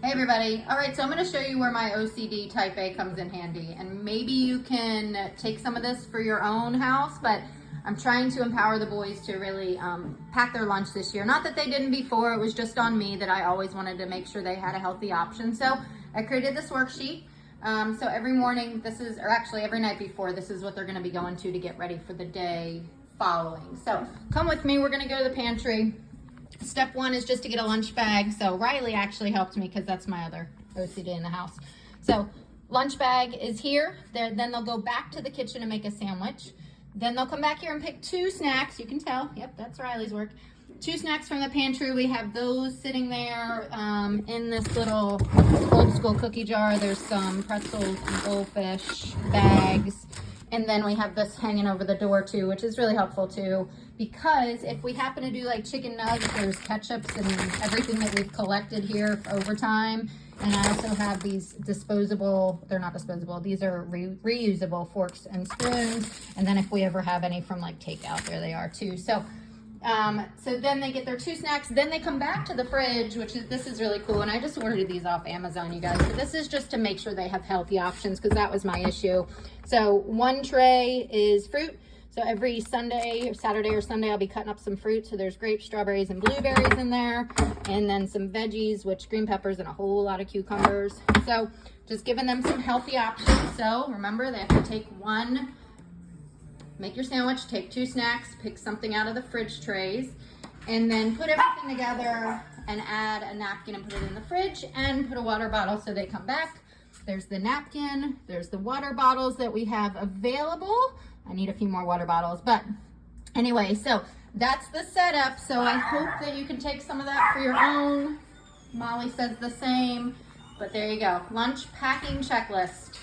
Hey everybody. All right, so I'm going to show you where my OCD type A comes in handy, and maybe you can take some of this for your own house, but I'm trying to empower the boys to really pack their lunch this year. Not that they didn't before, it was just on me that I always wanted to make sure they had a healthy option. So I created this worksheet. So every morning, or actually every night before, this is what they're going to be going to get ready for the day following. So come with me, we're going to go to the pantry. Step one is just to get a lunch bag. So Riley actually helped me because that's my other OCD in the house. So lunch bag is here. Then they'll go back to the kitchen and make a sandwich. Then they'll come back here and pick 2 snacks. You can tell, yep, that's Riley's work. 2 snacks from the pantry. We have those sitting there in this little old school cookie jar. There's some pretzels and goldfish bags. And then we have this hanging over the door too, which is really helpful too, because if we happen to do like chicken nugs, there's ketchups and everything that we've collected here over time. And I also have these disposable, they're not disposable, these are reusable forks and spoons. And then if we ever have any from like takeout, there they are too. So then they get their 2 snacks, then they come back to the fridge, this is really cool. And I just ordered these off Amazon, you guys. So this is just to make sure they have healthy options, because that was my issue. So 1 tray is fruit. So every Sunday or Saturday or Sunday, I'll be cutting up some fruit. So there's grapes, strawberries, and blueberries in there. And then some veggies, which green peppers and a whole lot of cucumbers. So just giving them some healthy options. So remember, they have to take 1, make your sandwich, take 2 snacks, pick something out of the fridge trays, and then put everything together and add a napkin and put it in the fridge and put a water bottle so they come back. There's the napkin, there's the water bottles that we have available. I need a few more water bottles, but anyway, so that's the setup. So I hope that you can take some of that for your own. Molly says the same, but there you go. Lunch packing checklist.